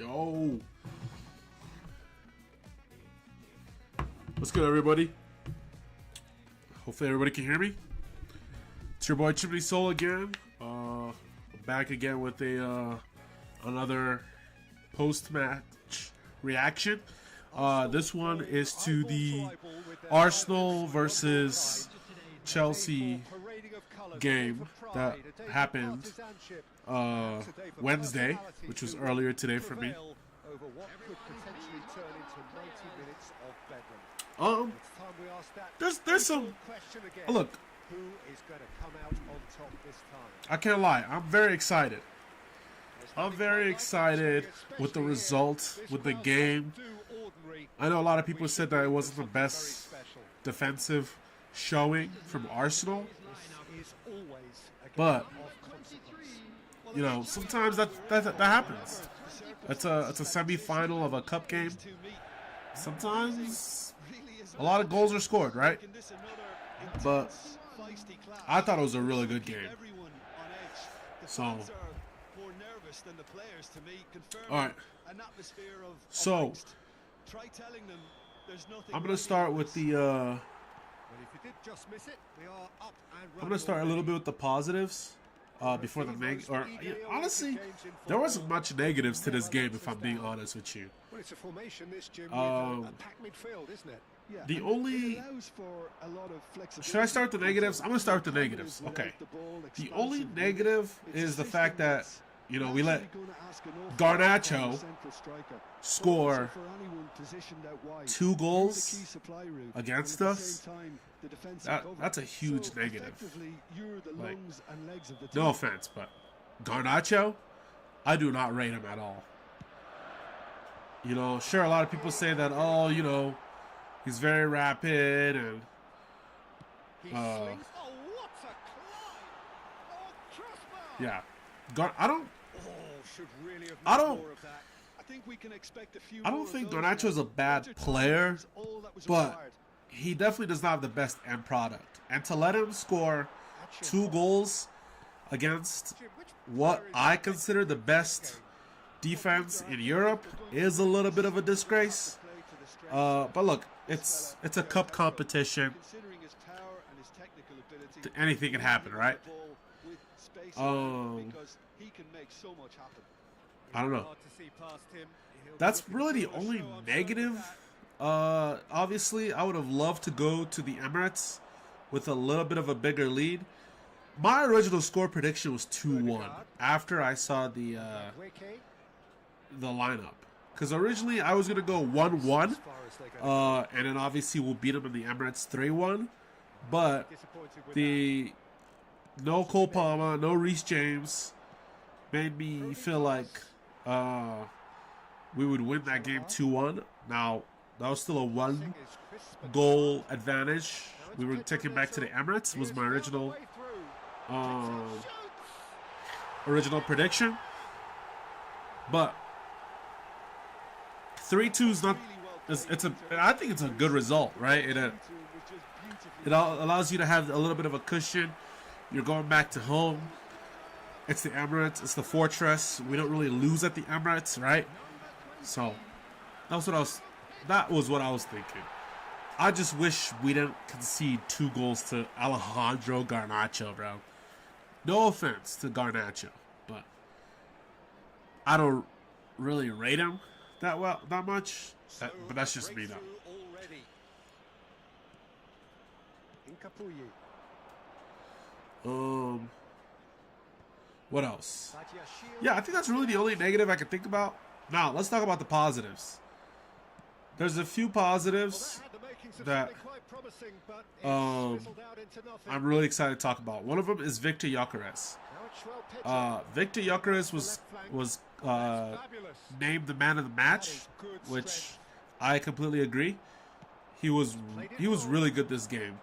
Yo. What's good, everybody? Hopefully everybody can hear me. It's your boy Chimney Soul again. Back again with another post-match reaction. This one is to the Arsenal versus Chelsea game that happened Wednesday, which was earlier today for me. There's some look. I can't lie. I'm very excited. I'm very excited with the result, with the game. I know a lot of people said that it wasn't the best defensive showing from Arsenal, but you know, sometimes that happens. It's a semi-final of a cup game. Sometimes a lot of goals are scored, right? But I thought it was a really good game. So, alright. So, I'm gonna start with the. I'm gonna start a little bit with the positives. Before the honestly, there wasn't much negatives to this game, if I'm being honest with you. The only... Should I start with the negatives? I'm going to start with the negatives. Okay. The only negative is the fact that, you know, we let Garnacho score 2 goals against us. That's a huge negative. Like, no offense, but Garnacho, I do not rate him at all. You know, sure, a lot of people say that, oh, you know, he's very rapid and yeah. I don't think Garnacho's a bad player, but he definitely does not have the best end product. And to let him score 2 goals against what I consider the best defense in Europe is a little bit of a disgrace. But look, it's a cup competition. Anything can happen, right? I don't know. That's really the only negative. Obviously, I would have loved to go to the Emirates with a little bit of a bigger lead. My original score prediction was 2-1 after I saw the lineup. Because originally I was going to go 1-1, and then obviously we'll beat them in the Emirates 3-1. But the no Cole Palmer, no Reece James made me feel like we would win that game 2-1. Now, that was still a 1-goal advantage. We were taking back to the Emirates. Was my original prediction. But 3-2 is not. I think it's a good result, right? It allows you to have a little bit of a cushion. You're going back to home. It's the Emirates. It's the fortress. We don't really lose at the Emirates, right? So that was what I was thinking. I just wish we didn't concede 2 goals to Alejandro Garnacho, bro. No offense to Garnacho, but I don't really rate him that much. But that's just me, though. What else? Yeah, I think that's really the only negative I can think about. Now, let's talk about the positives. There's a few positives that I'm really excited to talk about. One of them is Victor Gyökeres. Victor Gyökeres was named the man of the match, which I completely agree. He was really good this game.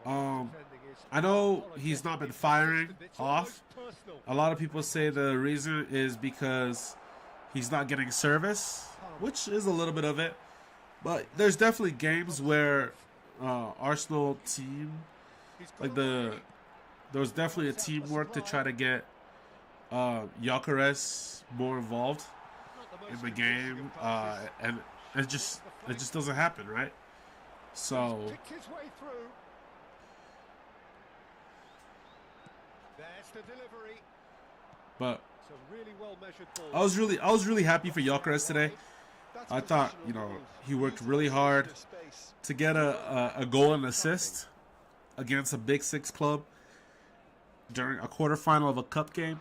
I know he's not been firing off. A lot of people say the reason is because he's not getting service, which is a little bit of it. But there's definitely games where Arsenal team, like there was definitely a teamwork to try to get Gyökeres more involved. in the game, and it just doesn't happen, right? So. But I was really happy for Gyökeres today. I thought, you know, he worked really hard to get a goal and assist against a Big Six club during a quarterfinal of a cup game.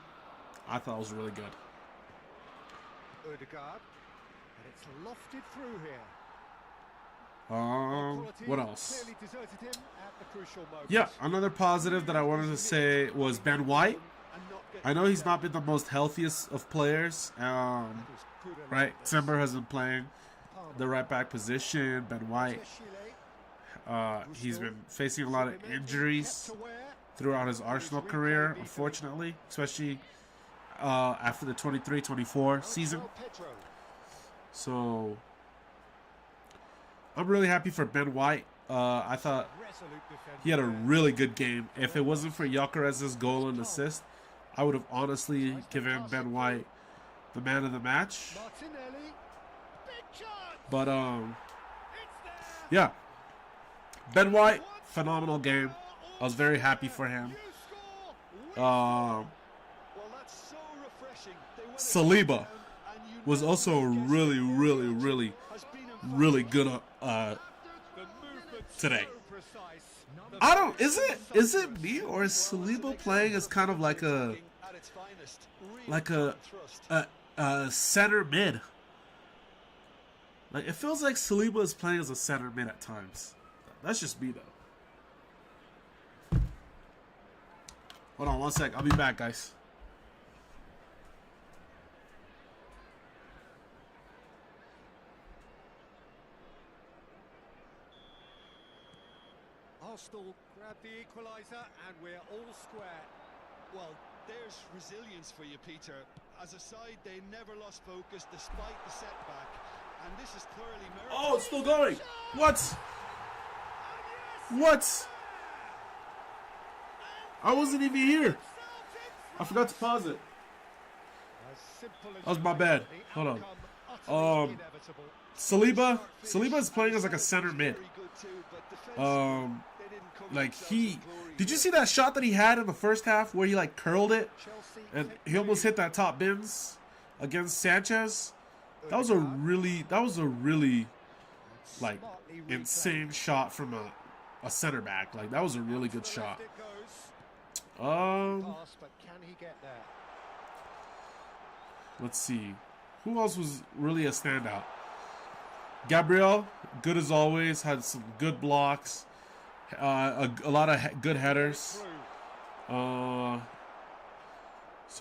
I thought it was really good. And it's lofted through here. What else? Yeah, another positive that I wanted to say was Ben White. I know he's not been the most healthiest of players. Right, Timber has been playing the right back position. Ben White, he's been facing a lot of injuries throughout his Arsenal career, unfortunately, especially after the 23-24 season. So I'm really happy for Ben White. I thought he had a really good game. If it wasn't for Gyökeres' goal and assist, I would have honestly given Ben White the man of the match. But yeah, Ben White, phenomenal game. I was very happy for him. Saliba was also really good today. I don't. Is it me, or is Saliba playing as kind of like a center mid? Like, it feels like Saliba is playing as a center mid at times. That's just me though. Hold on one sec. I'll be back, guys. Arsenal grab the equaliser and we're all square. Well, there's resilience for you, Peter. As a side, they never lost focus despite the setback. And this is clearly merited. Oh, it's still going. What? What? I wasn't even here. I forgot to pause it. That was my bad. Hold on. Saliba is playing as like a center mid. Like did you see that shot that he had in the first half where he like curled it and he almost hit that top bins against Sanchez? That was a really like insane shot from a center back. Like, that was a really good shot. Let's see. Who else was really a standout? Gabriel, good as always, had some good blocks. A lot of good headers. So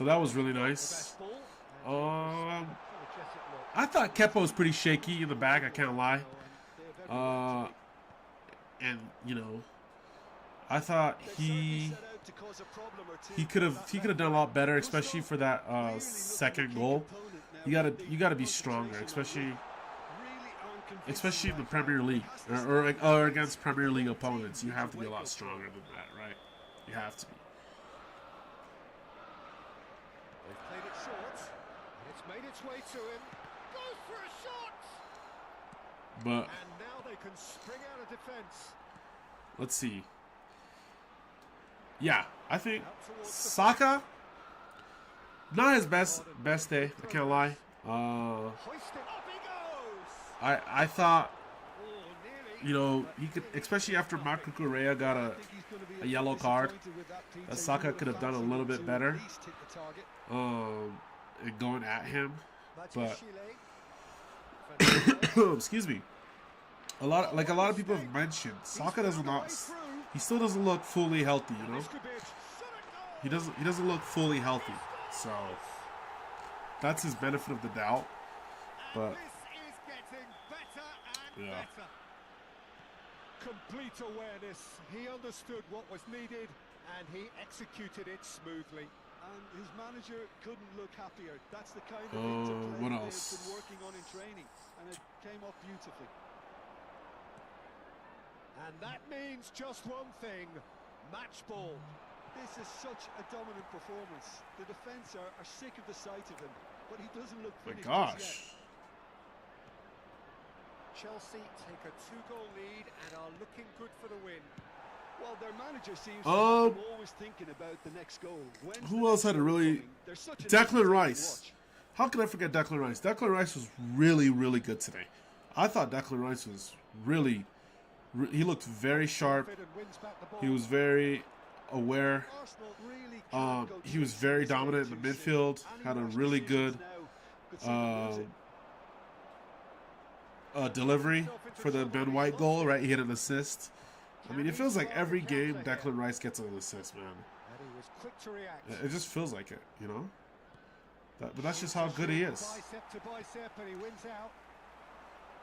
that was really nice. I thought Kepa was pretty shaky in the back, I can't lie. And, you know, I thought he could have done a lot better, especially for that second goal. You gotta be stronger, especially in the Premier League or against Premier League opponents. You have to be a lot stronger than that, right? You have to be. They've played it short, and it's made its way to him. Goes for a shot. But and now they can spring out of defense. Let's see. Yeah, I think Saka, not his best day, I can't lie. I thought, you know, he could, especially after Marco Correa got a yellow card, that Saka could have done a little bit better in going at him. But excuse me. A lot of people have mentioned, Saka he still doesn't look fully healthy, you know? He doesn't look fully healthy. So that's his benefit of the doubt. But yeah. Complete awareness. He understood what was needed and he executed it smoothly. And his manager couldn't look happier. That's the kind of interplay what they've else? been working on in training, and it came off beautifully. And that means just one thing: match ball. This is such a dominant performance. The defence are sick of the sight of him, but he doesn't look My finished gosh. just yet. Chelsea take a 2-goal lead and are looking good for the win. Well, their manager seems to have them always thinking about the next goal. Who else had a really... Declan Rice. How could I forget Declan Rice? Declan Rice was really, really good today. I thought Declan Rice was really... He looked very sharp. He was very aware. He was very dominant in the midfield. Had a really good delivery for the Ben White goal, right? He had an assist. I mean, it feels like every game Declan Rice gets an assist, man. It just feels like it, you know? But that's just how good he is. Bicep to bicep, and he wins out.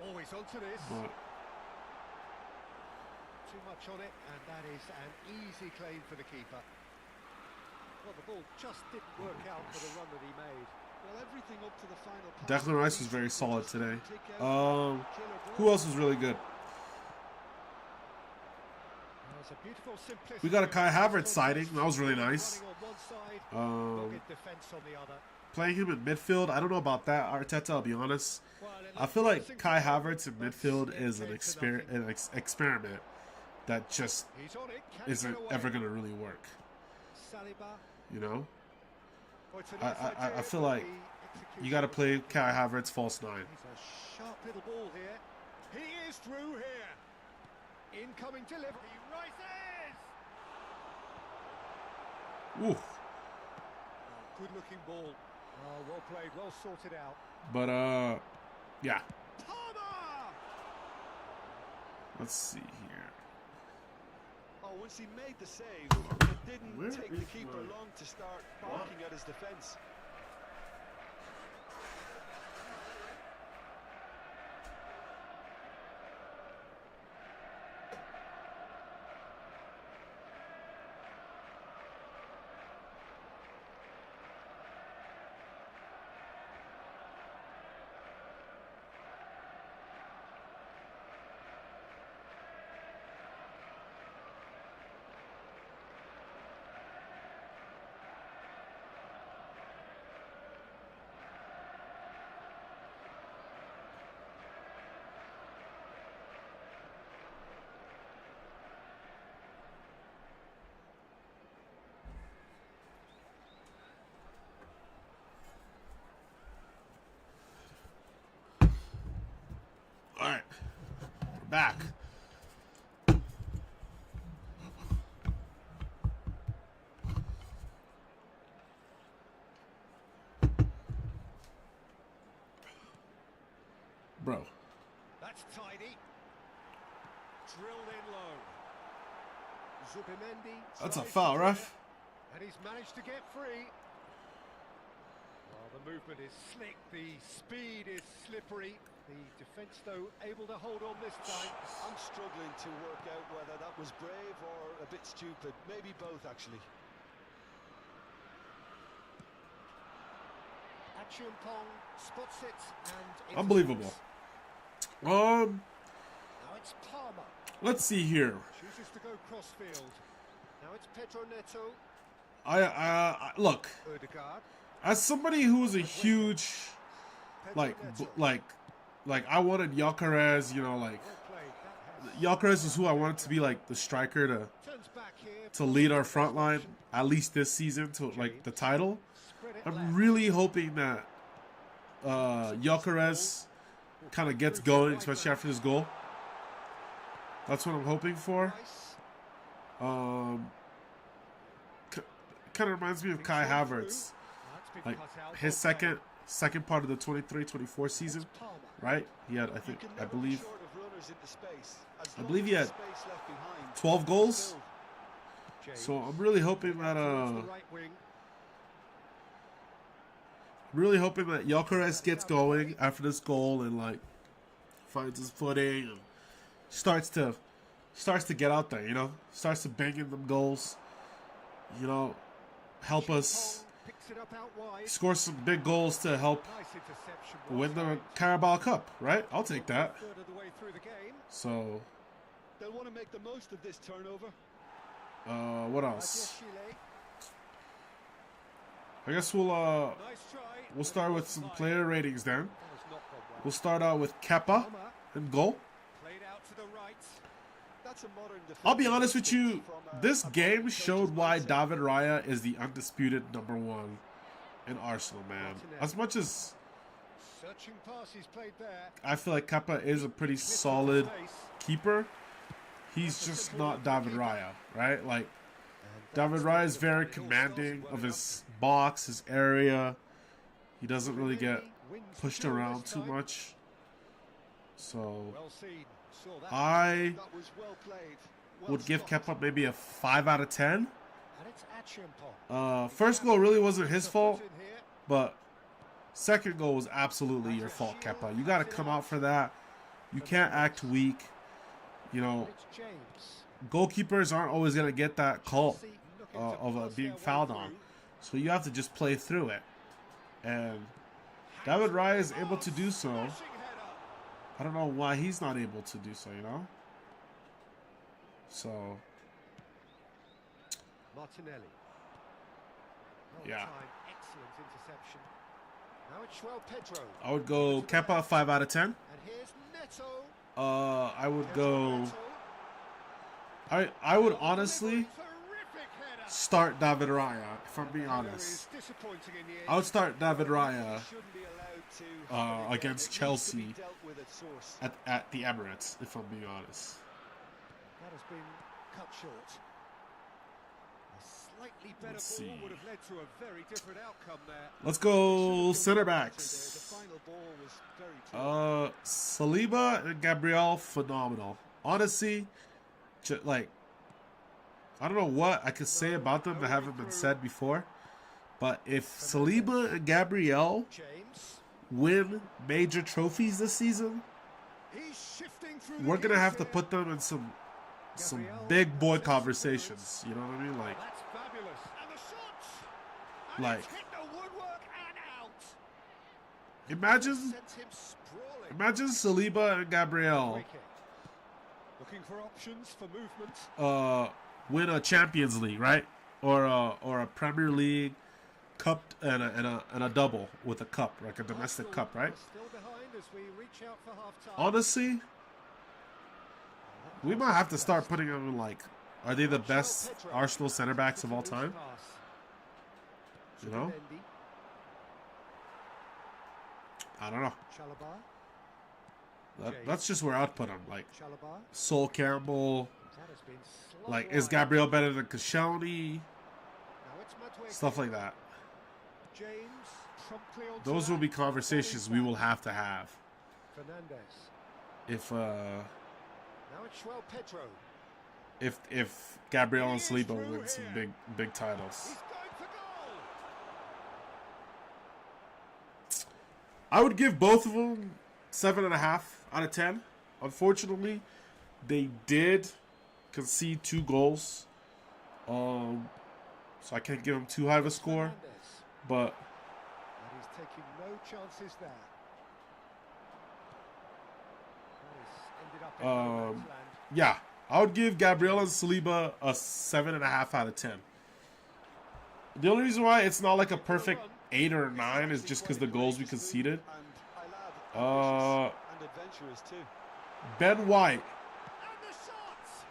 Always onto this. Too much on it, and that is an easy claim for the keeper. Well, the ball just didn't work out for the run that he made. Well, everything up to the final pass. Declan Rice was very solid today. Who else was really good? We got a Kai Havertz sighting. That was really nice. Playing him in midfield, I don't know about that, Arteta, I'll be honest. I feel like Kai Havertz in midfield is an experiment that just isn't ever going to really work. You know? I feel like you got to play Kai Havertz false 9. He's a sharp little ball here. He is through here. Incoming delivery. He rises. Ooh. Good looking ball. Well played, well sorted out. But yeah. Palmer! Let's see here. Oh, once he made the save, it didn't take the keeper long to start barking at his defence. All right, we're back. Bro. That's tidy. Drilled in low. Zubimendi. That's a foul, ref. And he's managed to get free. Well, the movement is slick. The speed is slippery. The defence, though, able to hold on this time. I'm struggling to work out whether that was brave or a bit stupid. Maybe both, actually. Achumpong spots it and... Unbelievable. Now it's Palmer. Let's see here. Chooses to go crossfield. Now it's Pedro Neto. I look. Odegaard. As somebody who was a huge, like I wanted Gyökeres, you know, like Gyökeres is who I wanted to be like the striker to lead our front line at least this season to like the title. I'm really hoping that Gyökeres kind of gets going, especially after this goal. That's what I'm hoping for. Kind of reminds me of Kai Havertz, like his second part of the 23-24 season, right? He had, I believe he had 12 goals. So I'm really hoping that Gyökeres gets going after this goal and like finds his footing and starts to get out there, you know, starts to bang in them goals, you know, help us score some big goals to help win the Carabao Cup, right? I'll take that. So they'll want to make the most of this turnover. What else? I guess we'll start with some player ratings then. We'll start out with Kepa in goal. I'll be honest with you, this game showed why David Raya is the undisputed #1 in Arsenal, man. As much as I feel like Kepa is a pretty solid keeper, he's just not David Raya, right? Like, David Raya is very commanding of his box, his area. He doesn't really get pushed around too much. So I would give Kepa maybe a 5 out of 10. First goal really wasn't his fault, but second goal was absolutely your fault, Kepa. You got to come out for that. You can't act weak. You know, goalkeepers aren't always going to get that call of being fouled on. So you have to just play through it. And David Raya is able to do so. I don't know why he's not able to do so, you know? So, Martinelli. Yeah. Excellent interception. Now it's João Pedro. I would go Kepa 5 out of 10. And here's Neto. I would go. I would honestly start David Raya, if I'm being honest. I would start David Raya against Chelsea at the Emirates, if I'm being honest. That has been cut short. A slightly better Let's ball see. would have led to a very different outcome there. Let's go center backs. The final ball was very Saliba and Gabriel, phenomenal. Honestly, like, I don't know what I could say about them that haven't been said before, but if Saliba and Gabriel win major trophies this season, we're gonna have to put them in some big boy conversations. You know what I mean? Like, That's fabulous. And the shots. And Like- it's hit the woodwork and out. imagine Sends him sprawling. imagine Saliba and Gabriel Free kick. Looking for options for movement. win a Champions League, right? Or a Premier League cup and a double with a cup, like a domestic Arsenal cup, right? are still behind as we reach out for half-time. Honestly, we might have to start putting them in, like, are they the best Arsenal center backs of all time? You know? I don't know. Chalobah. That's just where I'd put them. Like, Chalobah. Sol Campbell. That has been Like, is Gabriel better than Koscielny? Now it's Madueke. Stuff like that. James promptly onto Those will that. be conversations we will have to have. Fernandes. If Now it's João Pedro. if Gabriel and Saliba win some big titles. He's going for goal. I would give both of them 7.5 out of 10. Unfortunately, they did concede 2 goals. So I can't give them too high of a score. Fernandes. But And he's taking no chances there. That has ended up in no man's land. yeah, I would give Gabriel and Saliba a 7.5 out of 10. The only reason why it's not like a perfect 8 or 9 is just because the goals we conceded. and and adventurous too. Ben White. And the shots.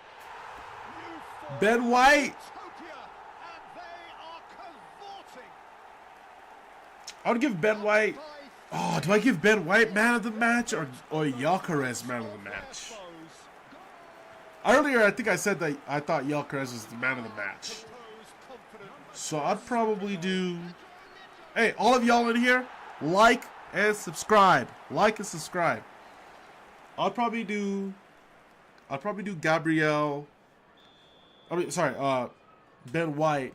Euphoria Ben White. Utopia, and they are cavorting. I would give Ben White. Oh, do I give Ben White man of the match or Gyökeres man of the match? Earlier, I think I said that I thought Gyökeres was the man of the match. So I'd probably do. Hey, all of y'all in here, like and subscribe. Like and subscribe. I'll probably do Gabriel. Ben White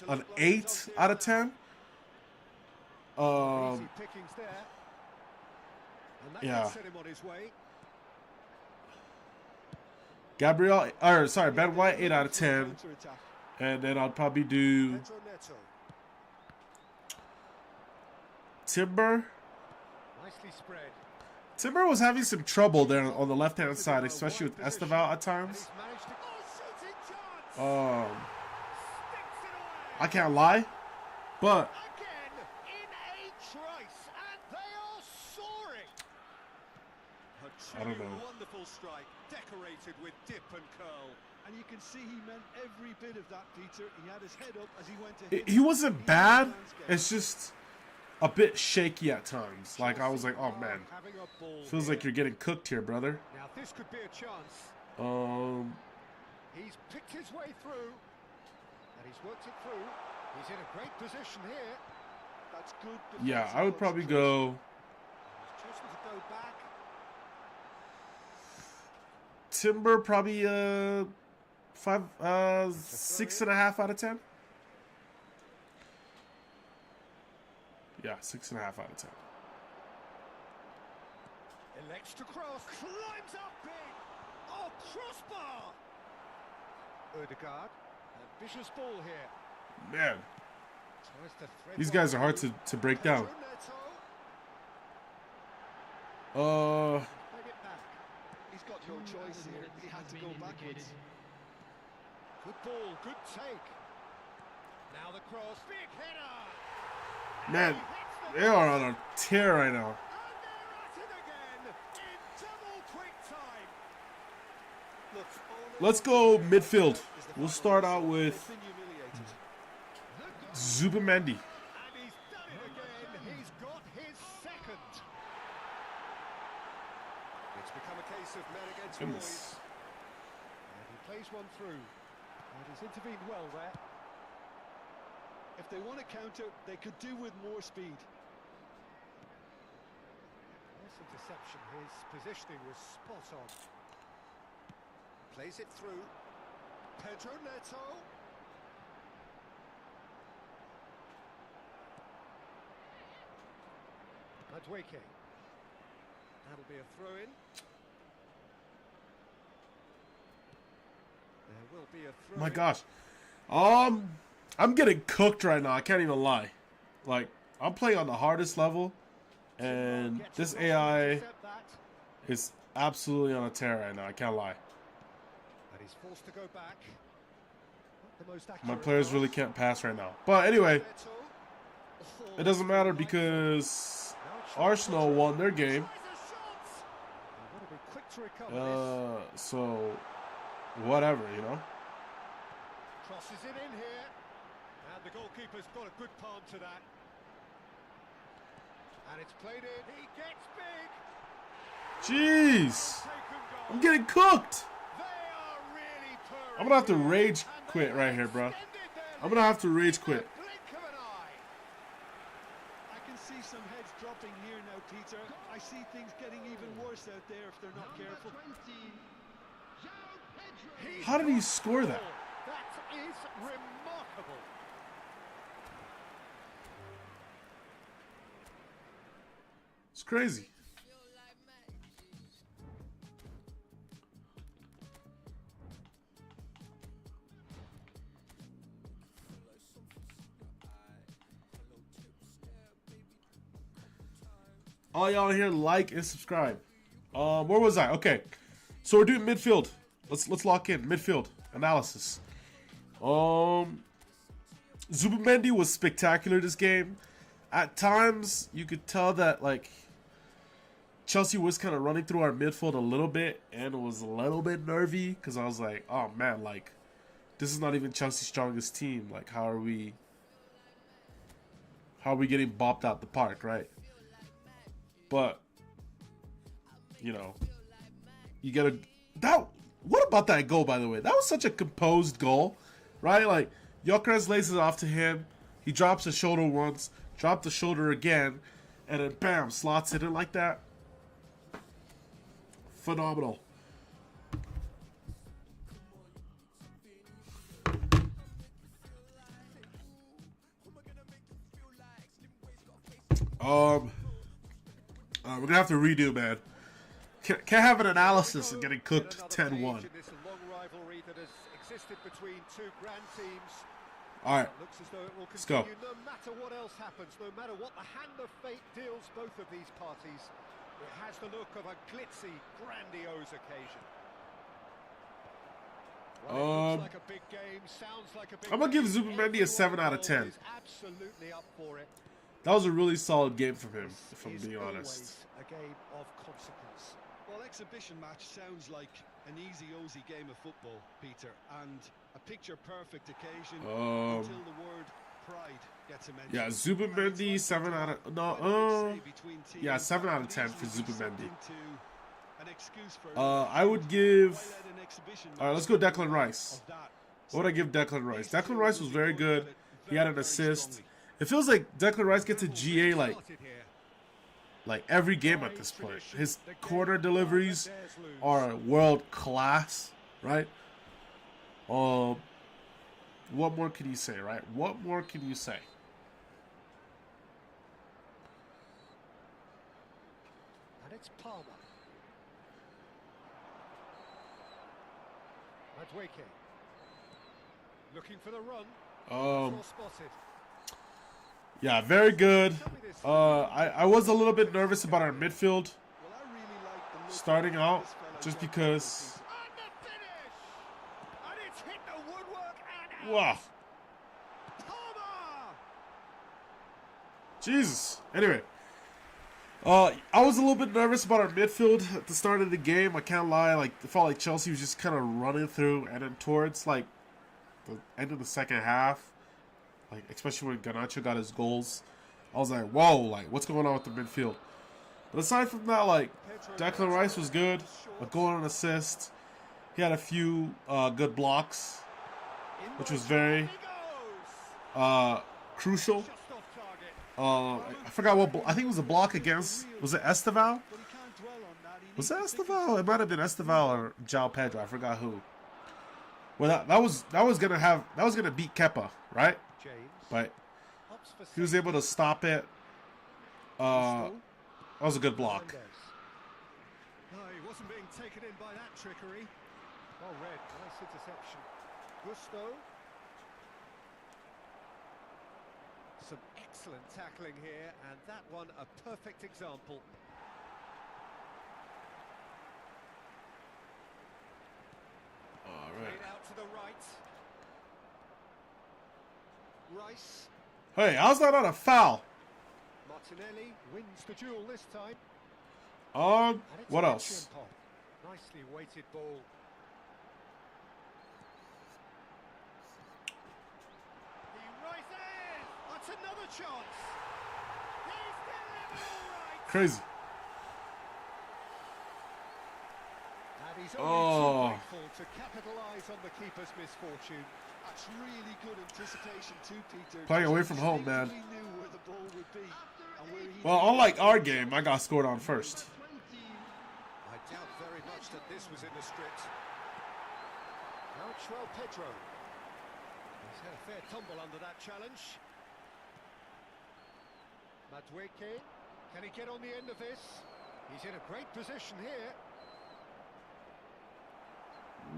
an 8 out of 10. Easy pickings there. And that yeah. can set him on his way. Ben White 8 out of 10. And then I'll probably do Pedro Neto. Timber. Nicely spread. Timber was having some trouble there on the left-hand side, especially with Esteval at times. He's managed to... Oh, shooting I can't lie, but Again in a trice, and they are soaring. A I don't truly know. wonderful strike, decorated with dip and curl. And you can see he meant every bit of that, Peter. He had his head up as he went to hit He wasn't bad. It's just a bit shaky at times. Like, I was like, oh man, feels like you're getting cooked here, brother. Now this could be a chance. He's picked his way through, and he's worked it through. He's in a great position here. That's good. Yeah, I would probably go. He's chosen to go back. Timber, probably 6.5 out of 10. Yeah, 6.5 out of 10. Elects to cross, climbs up big. Oh, crossbar! Odegaard, ambitious ball here. Man, Tries to thread these one guys are hard through. to break down. Pedro Neto. Peg it back. He's got no choice here. He had to go backwards. Good ball, good take. Now the cross, big header. Man, they are on a tear right now. And they're at it again in double quick time. Look, Let's go midfield. We'll start out with been humiliated. Zubamendi. And he's done it again. He's got his second. It's become a case of men against boys. And he plays one through. And he's intervened well there. If they want to counter, they could do with more speed. Nice interception. His positioning was spot on. Plays it through. Pedro Neto. Madueke. That'll be a throw-in. There will be a throw-in. My gosh. I'm getting cooked right now. I can't even lie. Like, I'm playing on the hardest level, and this AI is absolutely on a tear right now. I can't lie. And he's forced to go back. Not the most My accurate players pass. really can't pass right now. But anyway, Neto. it doesn't matter because Arsenal won their game. Tries a shot. They've got to be quick to recover this. So whatever, you know. Crosses it in here. And the goalkeeper's got a good palm to that. And it's played in. He gets big. Jeez, Taken goal. I'm getting cooked. They are really purring I'm gonna have to here, rage and quit they right here, bro. extended their I'm gonna have to rage lead quit. in the blink of an eye. I can see some heads dropping here now, Peter. I see things getting even worse out there if they're not careful. He's How did he got score the that? ball. That is remarkable. It's crazy. All y'all here, like and subscribe. Where was I? Okay, so we're doing midfield. Let's lock in midfield analysis. Zubamendi was spectacular this game. At times, you could tell that like Chelsea was kind of running through our midfield a little bit, and it was a little bit nervy because I was like, oh man, like this is not even Chelsea's strongest team. Like, how are we getting bopped out the park, right? But you know, you gotta that. What about that goal, by the way? That was such a composed goal, right? Like Gyökeres lays it off to him. He drops the shoulder once, dropped the shoulder again, and then bam, slots it in like that. Phenomenal. We're gonna have to redo, man. Can't have an analysis and getting cooked 10-1. This long rivalry that has existed between two grand teams. All right, Looks as though it will let's go. continue no matter what else happens, no matter what the hand of fate deals both of these parties. It has the look of a glitzy, grandiose occasion. Well, it looks like a big game, sounds like a big I'm going to give game. Zubimendi a 7 out of 10. Is absolutely up for it. That was a really solid game from him, if I'm This is being honest. always a game of consequence. Well, exhibition match sounds like an easy-ozy game of football, Peter, and a picture-perfect occasion until the word pride gets a mention. Yeah, Zubimendi, 7 out of... No, yeah, 7 out of 10 for Zubimendi. I would give... Alright, let's go Declan Rice. What would I give Declan Rice? Declan Rice was very good. He had an assist. It feels like Declan Rice gets a GA like every game at this point. His corner deliveries are world class, right? What more can you say, right? What more can you say? And it's Palmer. Madweke. Looking for the run. Spotted. Yeah, very good. I was a little bit nervous about our midfield starting out, just because. Wow. Jesus. Anyway, I was a little bit nervous about our midfield at the start of the game. I can't lie. Like, it felt like Chelsea was just kind of running through, and then towards like the end of the second half, like especially when Garnacho got his goals, I was like, whoa, like what's going on with the midfield? But aside from that, like Declan Rice was good, a goal and an assist. He had a few good blocks, which was very crucial. I forgot what I think it was a block against. Was it Esteval? Was it Esteval? It might have been Esteval or João Pedro. I forgot who. Well, that was gonna beat Kepa, right? But he was able to stop it. That was a good block. No, he wasn't being taken in by that trickery. Well read, nice interception. Gusto. Some excellent tackling here, and that one a perfect example. All right. Played out to the right. Rice. Hey, how's that not a foul? Martinelli wins the duel this time. What else? Nicely weighted ball. He rises. That's another chance. He's delivered all right. Crazy. And he's only too grateful to capitalise on the keeper's misfortune. That's really good anticipation too, Peter. Playing away from home, man. He knew where the ball would be and where he Well, unlike our game, I got scored on first. I doubt very much that this was in the script. Now João Pedro. He's had a fair tumble under that challenge. Madweke. Can he get on the end of this? He's in a great position here.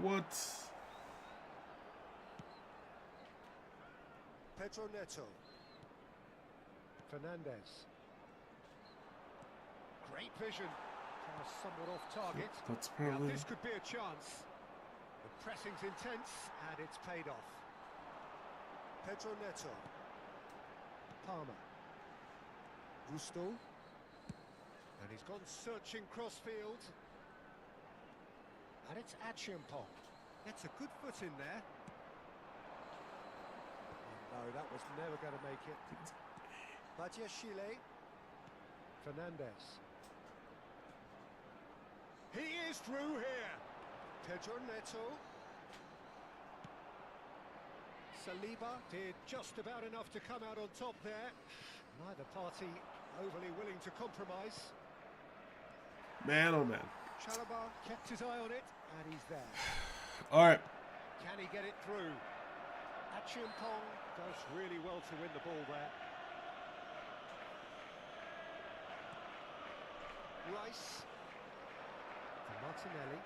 What? Pedro Neto. Fernandez. Great vision. Somewhat off target. That's Now probably. this could be a chance. The pressing's intense and it's paid off. Pedro Neto. Palmer. Gusto. And he's gone searching crossfield. And it's Achiampong. That's a good foot in there. Oh, no, that was never going to make it. Chealsea. Fernandez. He is through here. Pedro Neto. Saliba did just about enough to come out on top there. Neither party overly willing to compromise. Man, oh man. Chalobah kept his eye on it, and he's there. All right. Can he get it through? Achiampong does really well to win the ball there. Rice. To Martinelli.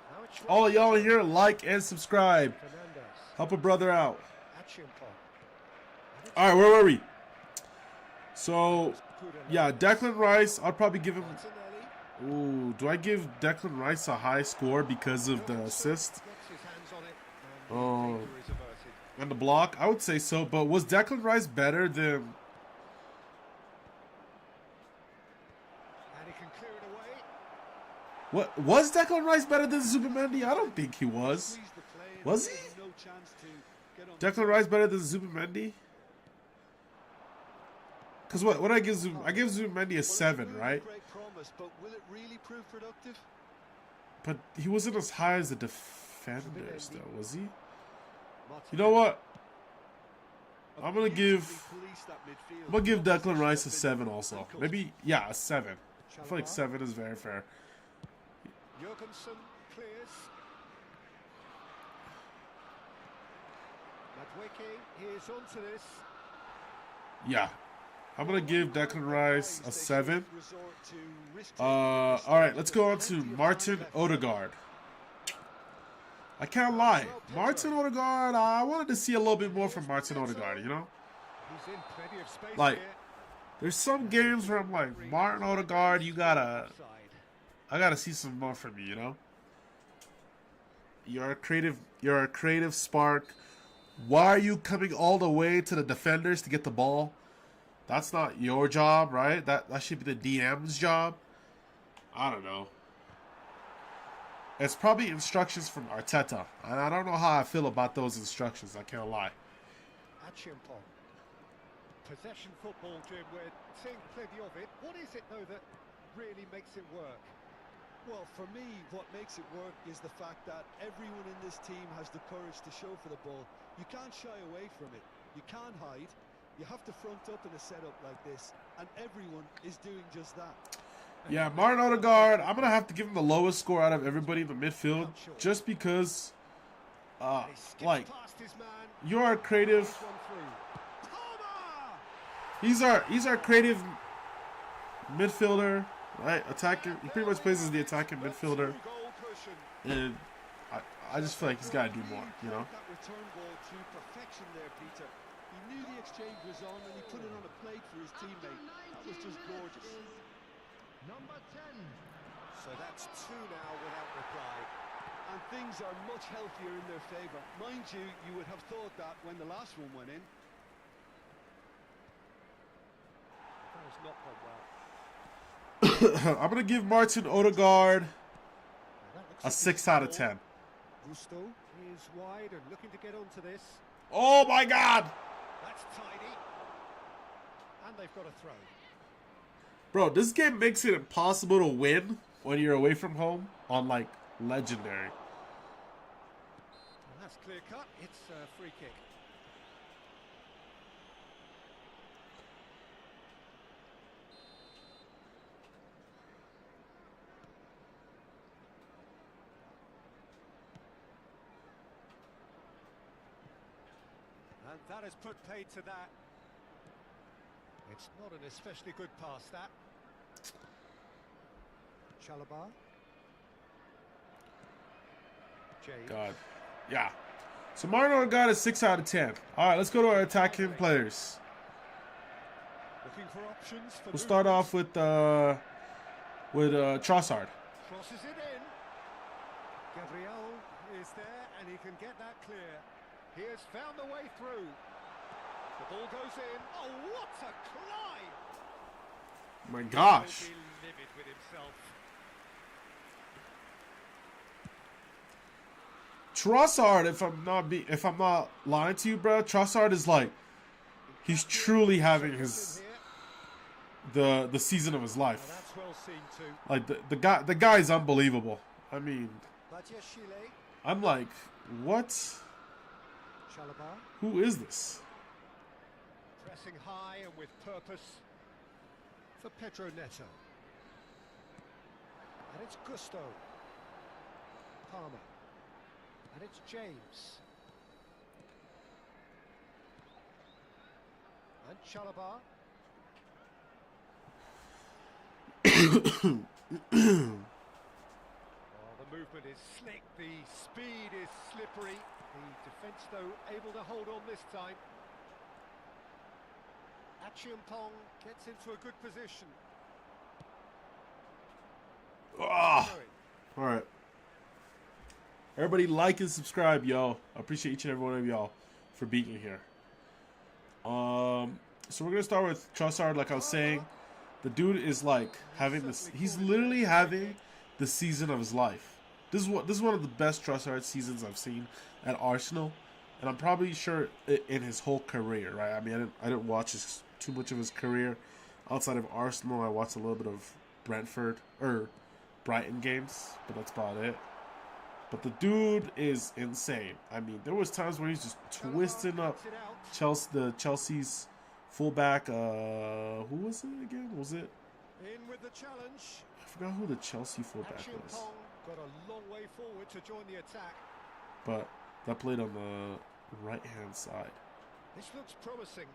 Now it's All of y'all in here, like and subscribe. Fernandez. Help a brother out. Achiampong. All right, where were we? So, yeah, Declan Rice, I'd probably give him Martinelli. Ooh, do I give Declan Rice a high score because of the assist? And the block? I would say so, but was Declan Rice better than... What, was Declan Rice better than Zubimendi? I don't think he was. Was he? Declan Rice better than Zubimendi? Because what I give Zubimendi a 7, right? But he wasn't as high as the defenders, though, was he? You know what? I'm gonna give Declan Rice a 7 also. Maybe, yeah, a 7. I feel like 7 is very fair. Jorgensen clears. Madweke is onto this. Yeah. I'm going to give Declan Rice a 7. Alright, let's go on to Martin Odegaard. I can't lie. Martin Odegaard, I wanted to see a little bit more from Martin Odegaard, you know? Like, there's some games where I'm like, Martin Odegaard, I gotta see some more from you, you know? You're a creative spark. Why are you coming all the way to the defenders to get the ball? That's not your job, right? That should be the DM's job. I don't know. It's probably instructions from Arteta. And I don't know how I feel about those instructions, I can't lie. Possession football, Jim, we're seeing plenty of it. What is it, though, that really makes it work? Well, for me, what makes it work is the fact that everyone in this team has the courage to show for the ball. You can't shy away from it. You can't hide. You have to front up in a setup like this, and everyone is doing just that. Yeah, Martin Odegaard, I'm going to have to give him the lowest score out of everybody in the midfield, just because, like, you're a creative... He's our creative midfielder, right? Attacking. He pretty much plays as the attacking midfielder, and I just feel like he's got to do more, you know. That return ball to perfection there, Peter. He knew the exchange was on, and he put it on a plate for his teammate. That was just gorgeous. Number 10. So that's 2 now without reply. And things are much healthier in their favour. Mind you, you would have thought that when the last one went in. That has not gone well. I'm going to give Martin Odegaard a 6 out of 10. Gusto is wide and looking to get onto this. Oh my God! That's tidy. And they've got a throw. Bro, this game makes it impossible to win when you're away from home on, like, Legendary. And that's clear cut. It's a free kick. And that has put paid to that. It's not an especially good pass, that. Chalobah. James. God. Yeah. So Martin Odegaard is 6 out of 10. All right, let's go to our attacking players. Looking for options for We'll start off with Trossard. Crosses it in. Gabriel is there and he can get that clear. He has found the way through. The ball goes in. Oh, what a climb! My gosh. He'll be livid with himself. Trossard, if I'm not lying to you, bro, Trossard is like, he's truly having the season of his life. That's well seen too. Like the guy is unbelievable. I mean, I'm like, what? Chalobah. Who is this? Pressing high and with purpose for Pedro Neto. And it's Gusto. Palmer. And it's James. And Chalobah. The movement is slick, the speed is slippery. The defence, though, able to hold on this time. Achiampong gets into a good position. Ah. All right. Everybody like and subscribe, yo. I appreciate each and every one of y'all for being here. So we're gonna start with Trossard. Like I was saying, the dude is like having this. He's literally having the season of his life. This is one of the best Trossard seasons I've seen at Arsenal, and I'm probably sure in his whole career. Right? I mean, I didn't watch too much of his career outside of Arsenal. I watched a little bit of Brentford or Brighton games, but that's about it. But the dude is insane. I mean, there was times where he's just twisting up Chelsea's fullback. Who was it again? Was it? In with the challenge. I forgot who the Chelsea fullback was. Got a long way forward to join the attack. But that played on the right-hand side. This looks promising.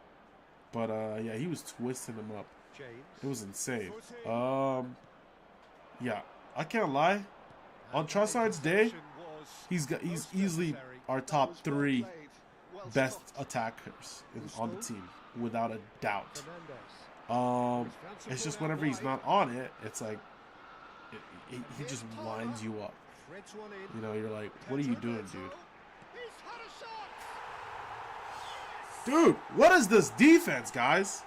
But yeah, he was twisting him up. James. It was insane. Yeah, I can't lie. On Trossard's day, he's easily our top 3 best attackers on the team, without a doubt. It's just whenever he's not on it, it's like he just winds you up. You know, you're like, what are you doing, dude? Dude, what is this defense, guys?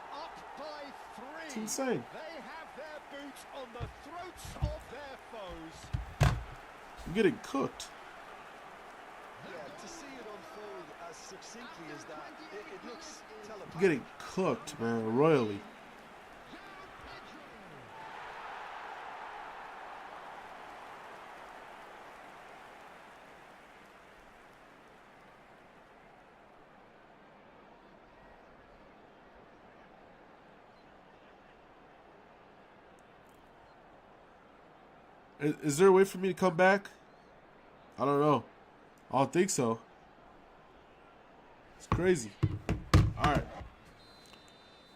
It's insane. They have their boots on the throats of their foes. I'm getting cooked. Yeah, to see it unfold as succinctly as that, it looks telepathic. I'm getting cooked, man, royally. Is there a way for me to come back? I don't know. I don't think so. It's crazy. Alright.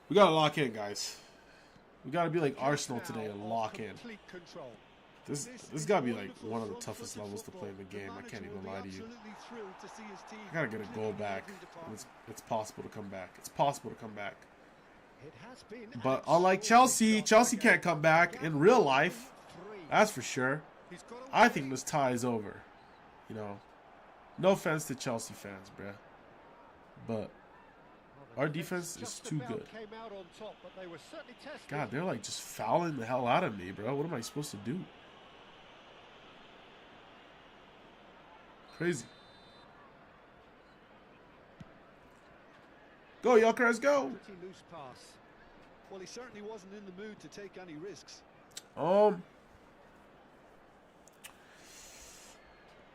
We gotta lock in, guys. We gotta be like Arsenal today and lock in. This gotta be like one of the toughest levels to play in the game. I can't even lie to you. I gotta get a goal back. It's possible to come back. It's possible to come back. But unlike Chelsea, Chelsea can't come back in real life. That's for sure. I think this tie is over. You know, no offense to Chelsea fans, bruh. But our defense is too good. God, they're like just fouling the hell out of me, bro. What am I supposed to do? Crazy. Go, Yokers, go! Well, he certainly wasn't in the mood to take any risks.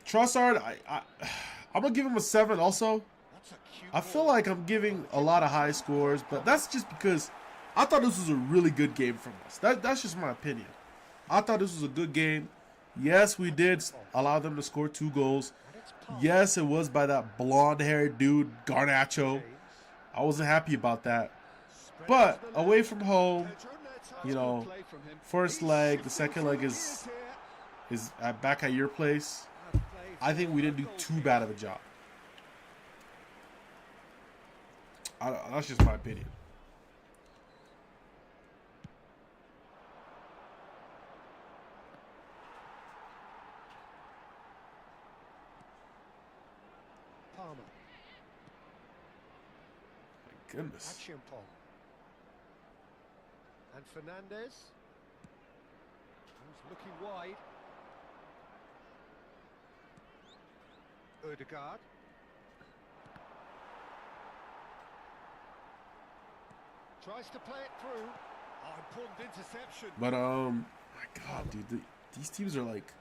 Trossard, I'm gonna give him a 7 also. I feel like I'm giving a lot of high scores, but that's just because I thought this was a really good game from us. That's just my opinion. I thought this was a good game. Yes, we did allow them to score 2 goals. Yes, it was by that blonde-haired dude, Garnacho. I wasn't happy about that. But away from home, you know, first leg, the second leg is back at your place. I think we didn't do too bad of a job. That's just my opinion. Palmer. My goodness. And Fernandez. Who's looking wide. Odegaard. Tries to play it through. Oh, important interception. But my God, dude, these teams are like,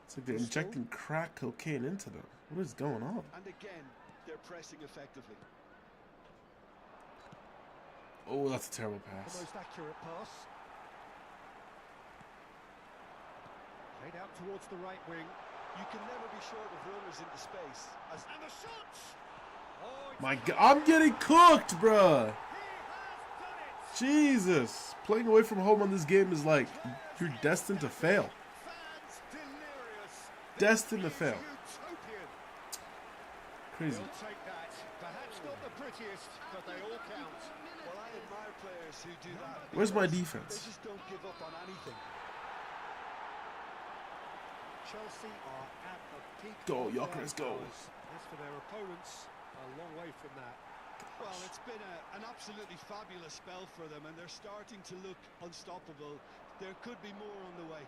it's like they're injecting crack cocaine into them. What is going on? And again, they're pressing effectively. Oh, that's a terrible pass. The most accurate pass. Played out towards the right wing. You can never be short of runners into space. And the shots! Oh, my God, I'm getting cooked, bruh. Jesus. Playing away from home on this game is like, you're destined to fail. Destined to fail. Crazy. Perhaps not the prettiest, but they all count. Well, I admire players who do that. Where's my defense? They just don't give up on anything. Chelsea are at the peak. Go, Gyökeres, go. As for their opponents, a long way from that. Well, it's been an absolutely fabulous spell for them, and they're starting to look unstoppable. There could be more on the way.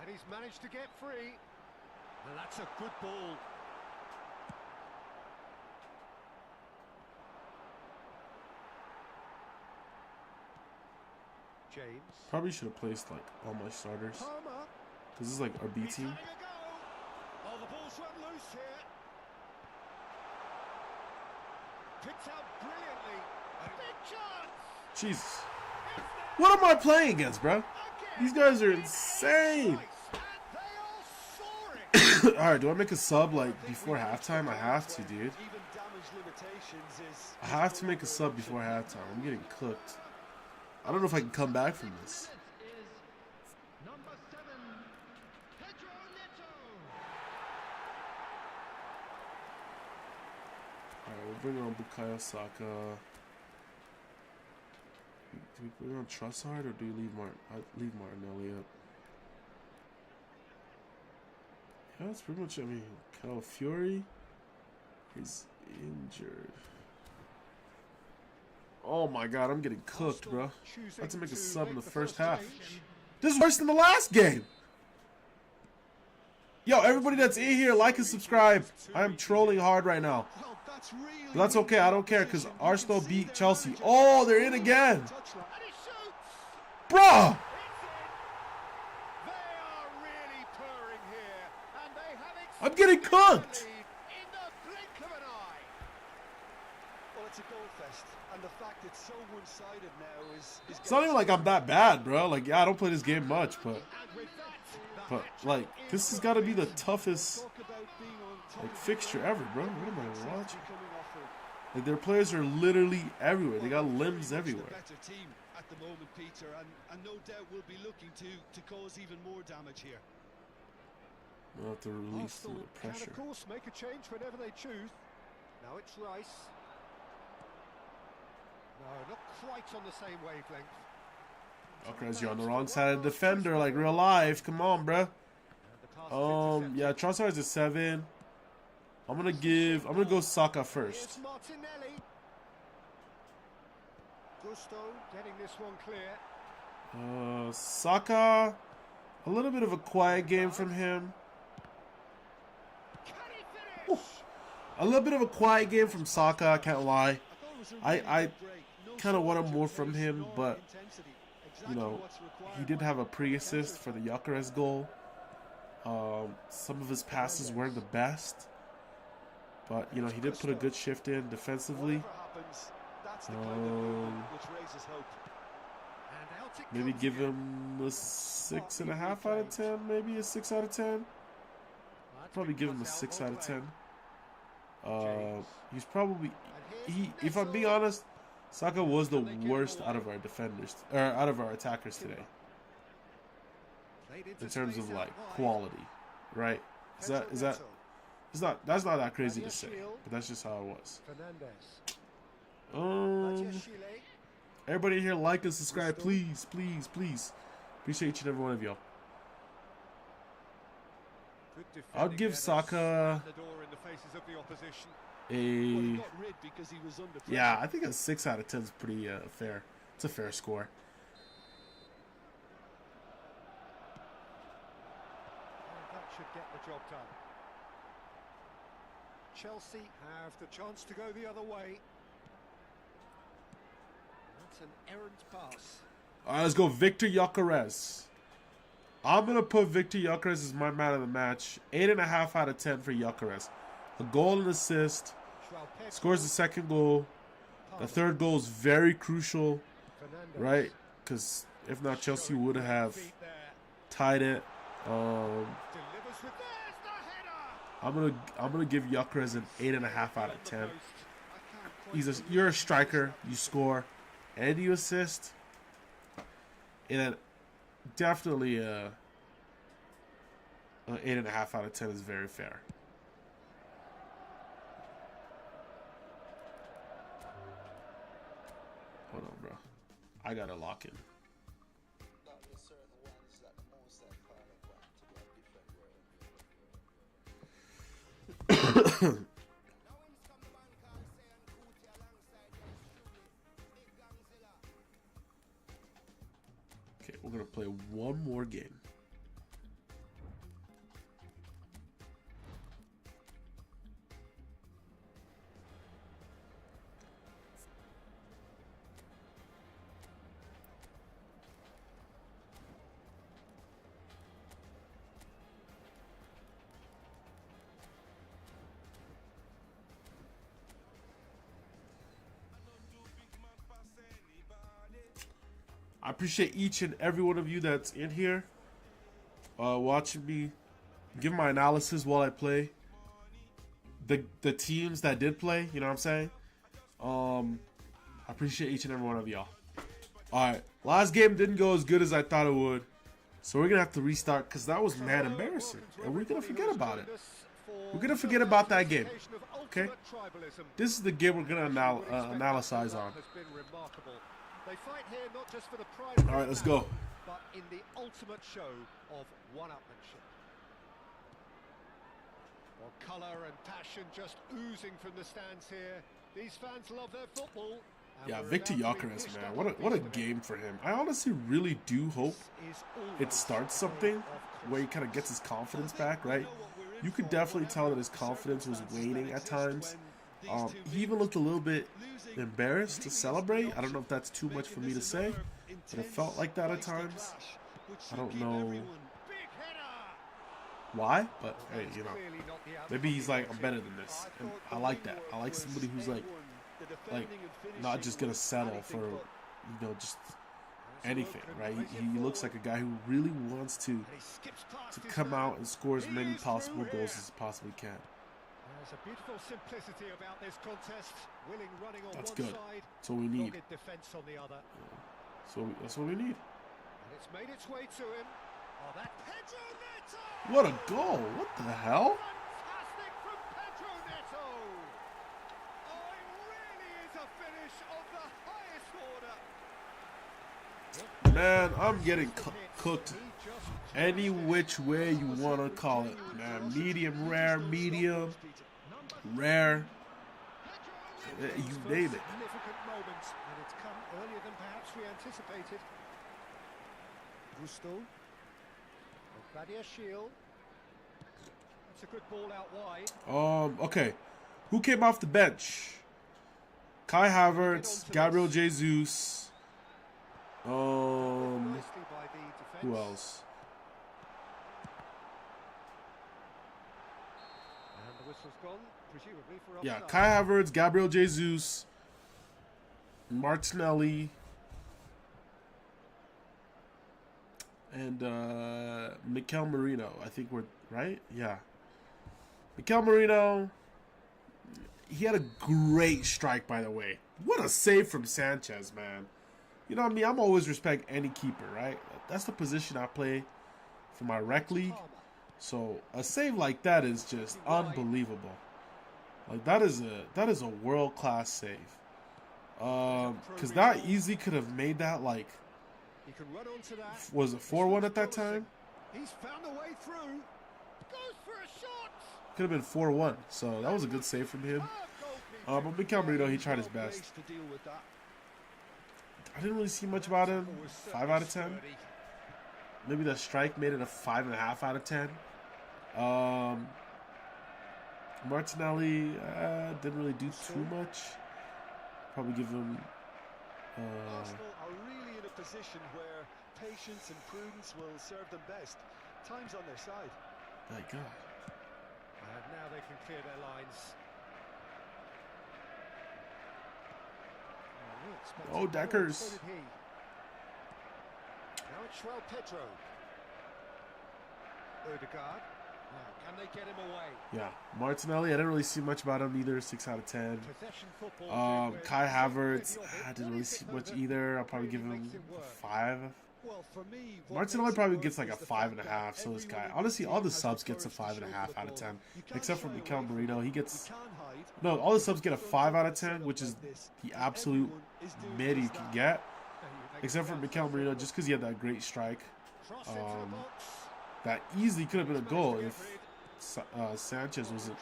And he's managed to get free. And that's a good ball. James. Probably should have placed like all my starters. Palmer. This is like our B He's team. having a go. Oh, the ball's run loose here. Picked out brilliantly. A big chance. Jesus. What am I playing against, bro? These guys are insane. Alright, do I make a sub like before halftime? I have to, dude. I have to make a sub before halftime. I'm getting cooked. I don't know if I can come back from this. Alright, we'll bring on Bukayo Saka. Do we bring on Trossard or do we leave Martinelli up? Yeah, that's pretty much, I mean, Fury is injured. Oh my god, I'm getting cooked, bro. I had to make a sub in the first half. This is worse than the last game. Yo, everybody that's in here, like and subscribe. I'm trolling hard right now. But that's okay, I don't care, because Arsenal beat Chelsea. Oh, they're in again. Bruh! I'm getting cooked! Well, it's a goal fest, and the fact it's so one-sided now is it's not even like I'm that bad, bro. Like, yeah, I don't play this game much, but like, this has got to be the toughest like fixture ever, bro. What am I watching? Like, their players are literally everywhere. They got limbs everywhere. Better team at the moment, Peter, and no doubt will be looking to cause even more damage here. We'll have to release the pressure. Can, of course, make a change whenever they choose. Now it's Rice. No, not quite on the same wavelength. Gyökeres, you're on the wrong side of the defender, like real life. Come on, bruh. Yeah, Trossard's a 7. I'm gonna go Saka first. Martinelli. Gusto getting this one clear. Saka, a little bit of a quiet game from him. Ooh. A little bit of a quiet game from Saka, I can't lie. I kind of wanted more from him, but, you know, he did have a pre-assist for the Gyökeres goal. Some of his passes weren't the best, but, you know, he did put a good shift in defensively. Maybe give him a 6.5 out of 10, maybe a 6 out of 10. Probably give him a 6 out of 10. He's probably, if I'm being honest, Saka was the worst out of our defenders, or out of our attackers today, in terms of like quality, right? That's not that crazy to say, but that's just how it was. Everybody here, like and subscribe, please, please, please. Appreciate each and every one of y'all. I'd give Saka I think a 6 out of 10 is pretty fair. It's a fair score. That should get the job done. Chelsea have the chance to go the other way. That's an errant pass. All right, let's go Victor Gyökeres. I'm going to put Victor Gyökeres as my man of the match. 8.5 out of 10 for Gyökeres. A goal and assist. Scores the second goal. The third goal is very crucial, right? Because if not, Chelsea would have tied it. I'm gonna give Gyökeres an 8.5 out of 10. You're a striker. You score and you assist. And definitely an 8.5 out of 10 is very fair. Hold on, bro. I gotta lock in. Okay, we're gonna play one more game. I appreciate each and every one of you that's in here, watching me give my analysis while I play. The teams that did play, you know what I'm saying? I appreciate each and every one of y'all. Alright, last game didn't go as good as I thought it would. So we're going to have to restart because that was mad embarrassing. And we're going to forget about it. We're going to forget about that game. Okay? This is the game we're going to analyze on. Alright, let's go. But in the ultimate show of one-upmanship. Well, colour and passion just oozing from the stands here. These fans love their football. Yeah, Victor Gyökeres, man, what a game for him. I honestly really do hope it starts something where he kind of gets his confidence back, right? You could definitely tell that his confidence was waning at times. He even looked a little bit embarrassed to celebrate. I don't know if that's too much for me to say, but it felt like that at times. I don't know why, but hey, you know, maybe he's like, I'm better than this, and I like that. I like somebody who's like not just gonna settle for, you know, just anything, right? He looks like a guy who really wants to come out and score as many possible goals as he possibly can. There's a beautiful simplicity about this contest. Willing running on That's one good. side, That's what we need. defense on the other. So that's what we need. And it's made its way to him. Oh, that Pedro Neto! What a goal! What the hell? Fantastic from Pedro Neto! Oh, it really is a finish of the highest order. Man, I'm getting cooked any which way you want to call it, man. Medium rare, medium rare, you name it. Significant moments, and it's come earlier than perhaps we anticipated. Gusto. Claudia Shield. That's a good ball out wide. Okay. Who came off the bench? Kai Havertz, Gabriel Jesus. Who else? And the whistle's gone, presumably for offside. Yeah, Kai Havertz, Gabriel Jesus, Martinelli, and Mikel Merino. I think we're right. Yeah, Mikel Merino. He had a great strike, by the way. What a save from Sanchez, man. You know what I mean? I'm always respect any keeper, right? That's the position I play for my rec league. So a save like that is just unbelievable. Like that is a world-class save. Because that easily could have made that, like, was it 4-1 at that time? He's found a way through. Goes for a shot. Could have been 4-1. So that was a good save from him. But Mikel Merino, he tried his best. I didn't really see much about him. 5 out of 10. Maybe the strike made it a 5.5 out of 10. Martinelli didn't really do too much. Probably give him. Arsenal are really in a position where patience and prudence will serve them best. Time's on their side. My God. And now they can clear their lines. Oh, Deckers. Now it's João Pedro. Odegaard. Can they get him away? Yeah, Martinelli, I didn't really see much about him either. 6 out of 10. Kai Havertz, I didn't really see much either. I'll probably give him a 5. Martinelli probably gets like a 5.5. So this guy, honestly, all the subs gets a 5.5 out of 10, except for Mikel Merino. He gets all the subs get a 5 out of 10, which is the absolute mid you can get, except for Mikel Merino, just because he had that great strike. That easily could have been a goal if Sanchez wasn't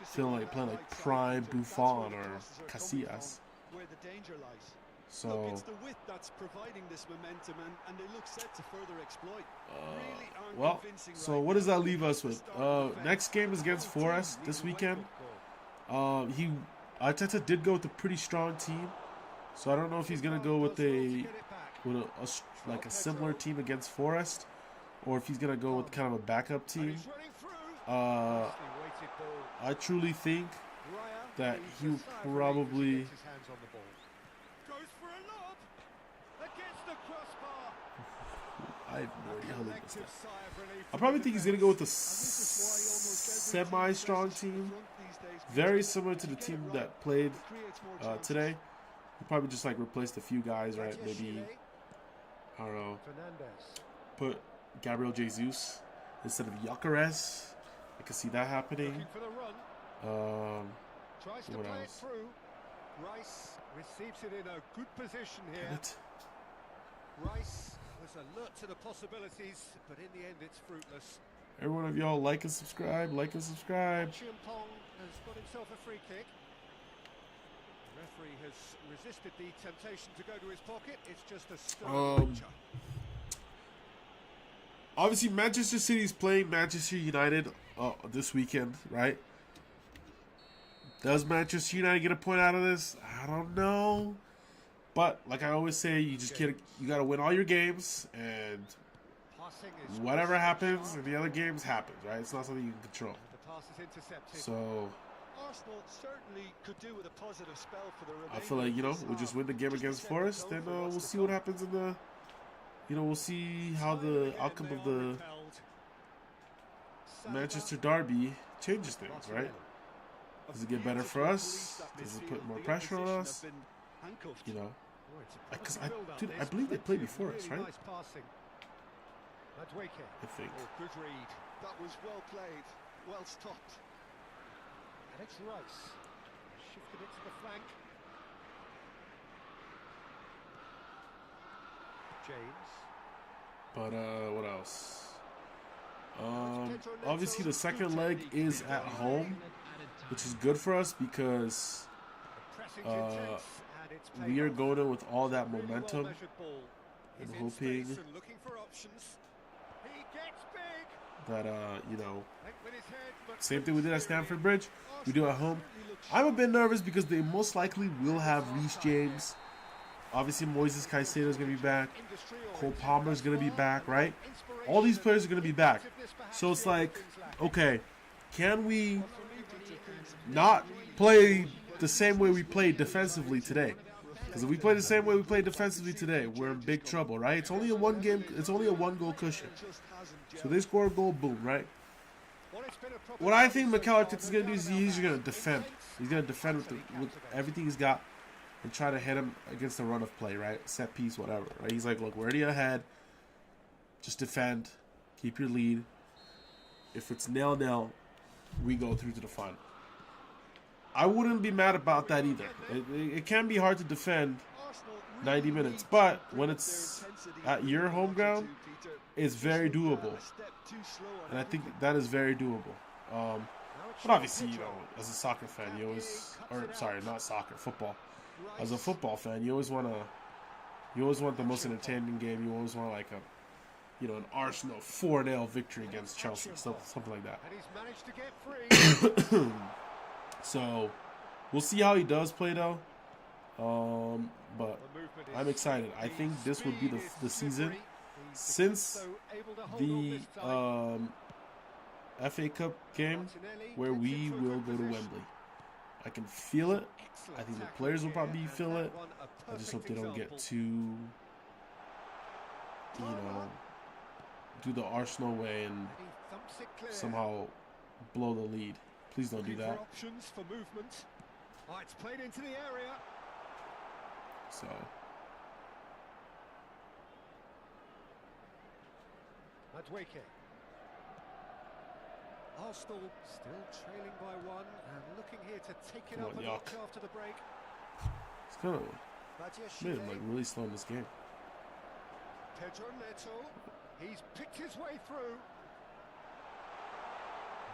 feeling like playing like prime Buffon or Casillas. Where the danger lies. So Look, it's the width that's providing this momentum, and they look set to further exploit. Really aren't well, convincing so right what does now. that leave us with? Next game is against Forest this weekend. Arteta did go with a pretty strong team, so I don't know if he's gonna go with a like a similar team against Forest, or if he's gonna go with kind of a backup team. I truly think that he'll probably. I have no idea how they missed that. I probably think he's going to go with a semi-strong team. Very similar to the team that played today. He'll probably just like replaced a few guys, right? Maybe, I don't know, put Gabriel Jesus instead of Gyökeres. I can see that happening. What else? Rice receives it in a good position here. Rice was alert to the possibilities, but in the end it's fruitless. Every one of y'all like and subscribe, like and subscribe. Chealsea has got himself a free kick. The referee has resisted the temptation to go to his pocket. It's just a stern picture. Obviously, Manchester City's playing Manchester United this weekend, right? Does Manchester United get a point out of this? I don't know. But like I always say, you gotta win all your games, and whatever happens in the other games happens, right? It's not something you can control. So Arsenal certainly could do with a positive spell for the remainder. I feel like, we'll just win the game against Forest, and we'll see what happens in the. We'll see how the outcome of the Manchester derby changes things, right? Does it get better for us? Does it put more pressure on us? Because I believe they played before us, right? I think. Good read. That was well played, well stopped. And it's Rice. Shifted it to the flank. James. But what else? Obviously the second leg is at home, which is good for us because we are going in with all that momentum and hoping that same thing we did at Stamford Bridge, we do at home. I'm a bit nervous because they most likely will have Reece James. Obviously, Moises Caicedo is going to be back. Cole Palmer is going to be back, right? All these players are going to be back. So it's like, okay, can we not play the same way we played defensively today? Because if we play the same way we played defensively today, we're in big trouble, right? It's only a one-goal cushion. So they score a goal, boom, right? What I think Mikel Arteta is going to do is he's going to defend. He's going to defend with everything he's got and try to hit him against the run of play, right? Set piece, whatever, right? He's like, look, we're already ahead. Just defend. Keep your lead. If it's 0-0, we go through to the final. I wouldn't be mad about that either. It can be hard to defend 90 minutes, but when it's at your home ground, it's very doable. And I think that is very doable. But obviously, as a soccer fan, you always, not soccer, football. As a football fan, you always want the most entertaining game. You always want like an Arsenal 4-0 victory against Chelsea, something like that. So we'll see how he does play though. But I'm excited. I think this would be the season since the FA Cup game where we will go to Wembley. I can feel it. I think the players will probably feel it. I just hope they don't get too, do the Arsenal way and somehow blow the lead. Please don't do that. Options for movement. It's played into the area. So. Arsenal still trailing by one and looking here to take it up a notch after the break. It's kind of made him really slow in this game. Pedro Neto, he's picked his way through.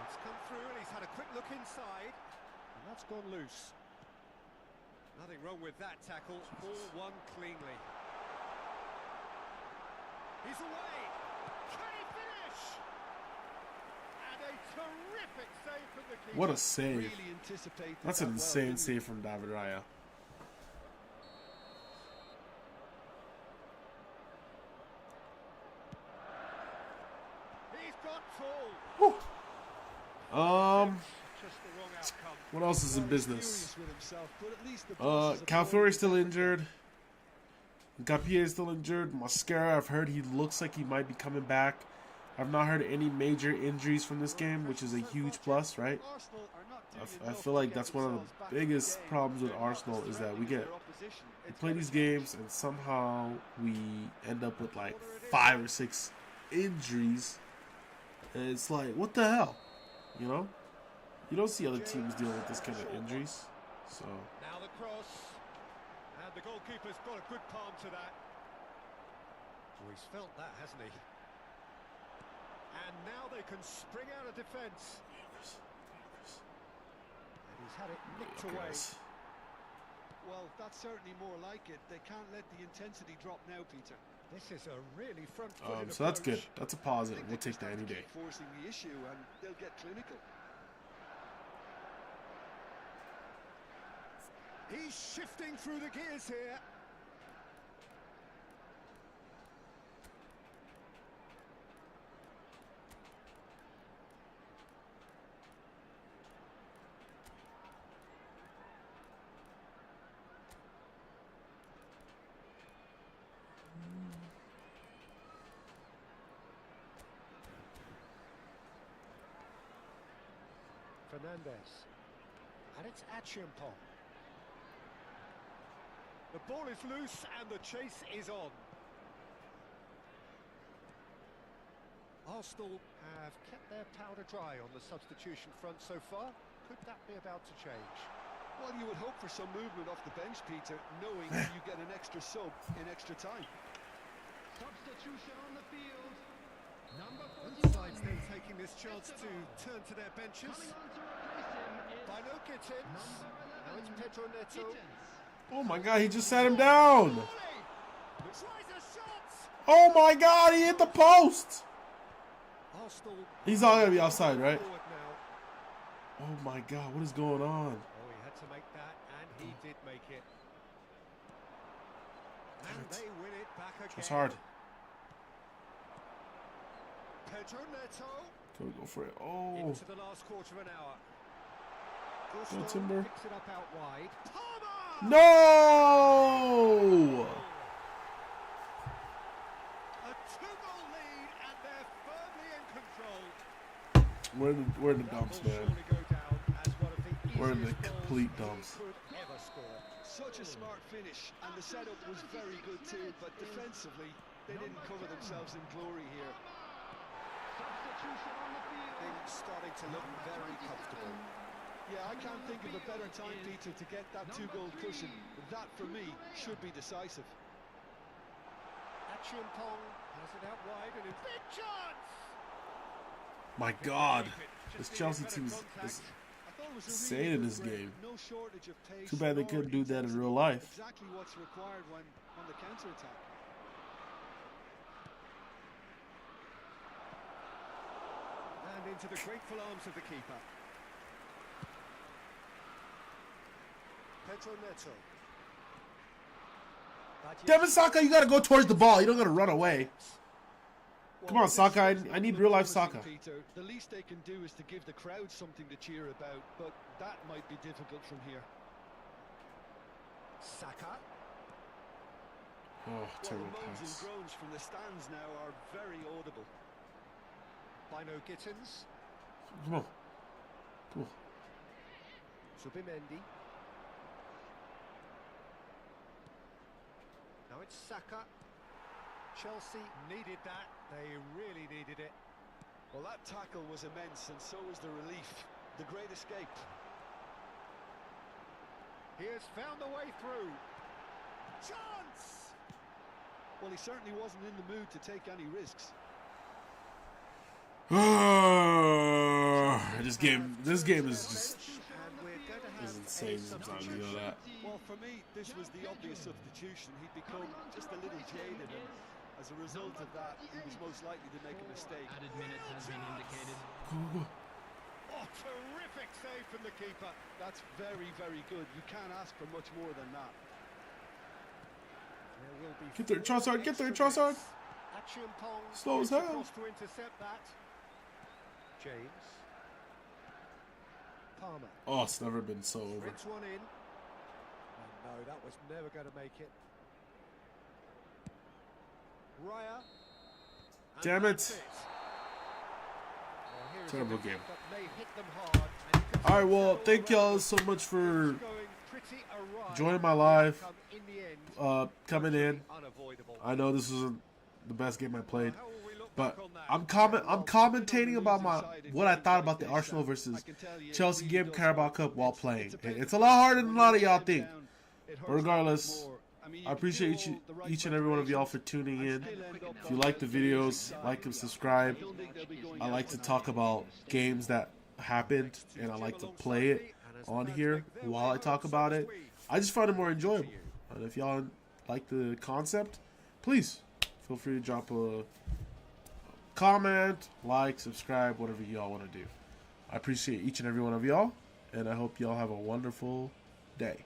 It's come through and he's had a quick look inside. And that's gone loose. Nothing wrong with that tackle. All won cleanly. He's away. Can he finish? And a terrific save from the keeper. What a save. Really anticipated That's an insane save from David Raya. He's got tall. Just the wrong outcome. What else is in business? With himself, but at least the Calfiori's still injured. Gapier is still injured. Mascara, I've heard he looks like he might be coming back. I've not heard any major injuries from this game, which is a huge plus, right? I feel like that's one of the biggest problems with Arsenal is that we play these games and somehow we end up with like 5 or 6 injuries. And it's like, what the hell? You know? You don't see other teams dealing with this kind of injuries. So Now the cross. And the goalkeeper's got a good palm to that. Oh, he's felt that, hasn't he? And now they can spring out of defence. And he's had it nicked away. Well, that's certainly more like it. They can't let the intensity drop now, Peter. This is a really front-footed so that's good. approach. That's a positive. We'll take that any day. Forcing the issue, and they'll get clinical. He's shifting through the gears here. Fernandez. And it's Achiampong. The ball is loose and the chase is on. Arsenal have kept their powder dry on the substitution front so far. Could that be about to change? Well, you would hope for some movement off the bench, Peter, knowing you get an extra sub in extra time. Substitution on the field. Number Both sides then taking this chance to turn to their benches. Bino Gittins. Now it's Pedro Neto. Oh my god, he just sat him down. Tries a shot. Oh my god, he hit the post. Arsenal. He's all gonna be outside, right? Forward now. Oh my god, what is going on? Oh, he had to make that, and he did make it. And Damn it. they win it back again. It's hard. Pedro Neto. Can we go for it? Oh, Into the last quarter of an hour. go Timber. Picks it up out wide. Palmer! No! A 2-goal lead, and they're firmly in control. We're in the dumps, That will man. surely go down as one of the We're in the easiest goals complete he dumps. could ever score. Such a smart finish, and the setup was very good too, but defensively, they didn't cover themselves in glory here. substitution on the field. Things starting to look very comfortable. Yeah, I can't think of a better time, Peter, to get that 2-goal cushion. That, for me, should be decisive. Achiampong has it out wide, and it's big chance! My god, this Chelsea team is I thought it was a insane really in good this break. game. No shortage of pace. Too bad they couldn't do that in real life. Exactly what's required when on the counter-attack. And into the grateful arms of the keeper. Pedro Neto. Devin Saka, you gotta go towards the ball. You don't gotta run away. Come on, Saka. I need real life Saka. Peter, the least they can do is to give the crowd something to cheer about, but that might be difficult from here. Saka. Oh, Well, terrible the moans pass. and groans from the stands now are very audible. Bino Gittins. Come on. Come on. Subimendi. Now it's Saka. Chelsea needed that. They really needed it. Well, that tackle was immense, and so was the relief. The great escape. He has found the way through. Chance! Well, he certainly wasn't in the mood to take any risks. this game is just And we're going to have insane sometimes. You know that. Well, for me, this was the obvious substitution. He'd become just a little jaded, and as a result of that, he was most likely to make a mistake. Added minutes has been indicated. Oh, terrific save from the keeper. That's very, very good. You can't ask for much more than that. There will be Get there, 4 Trossard. Get there, extra Trossard. minutes. Acheampong Slow as gets hell. across to intercept that. James. Palmer. Oh, it's never been so over. Threads one in. And no, that was never going to make it. Raya. And Damn that's it. Well, here is Terrible a game. that may hit them hard, and it could All right, well, go thank well. y'all so much for It's going pretty awry. joining my live. Outcome in the end, Coming in. unavoidable. I know this isn't the best game I played, How will we look but back on that? I'm commentating about what I thought about the Arsenal versus Chelsea game Carabao Cup while playing. It's a lot harder than a lot of y'all think. But regardless, I appreciate each and every one of y'all for tuning in. If you like the videos, like and subscribe. I like to talk about games that happened, and I like to play it on here while I talk about it. I just find it more enjoyable. And if y'all like the concept, please feel free to drop a comment, like, subscribe, whatever y'all want to do. I appreciate each and every one of y'all, and I hope y'all have a wonderful day.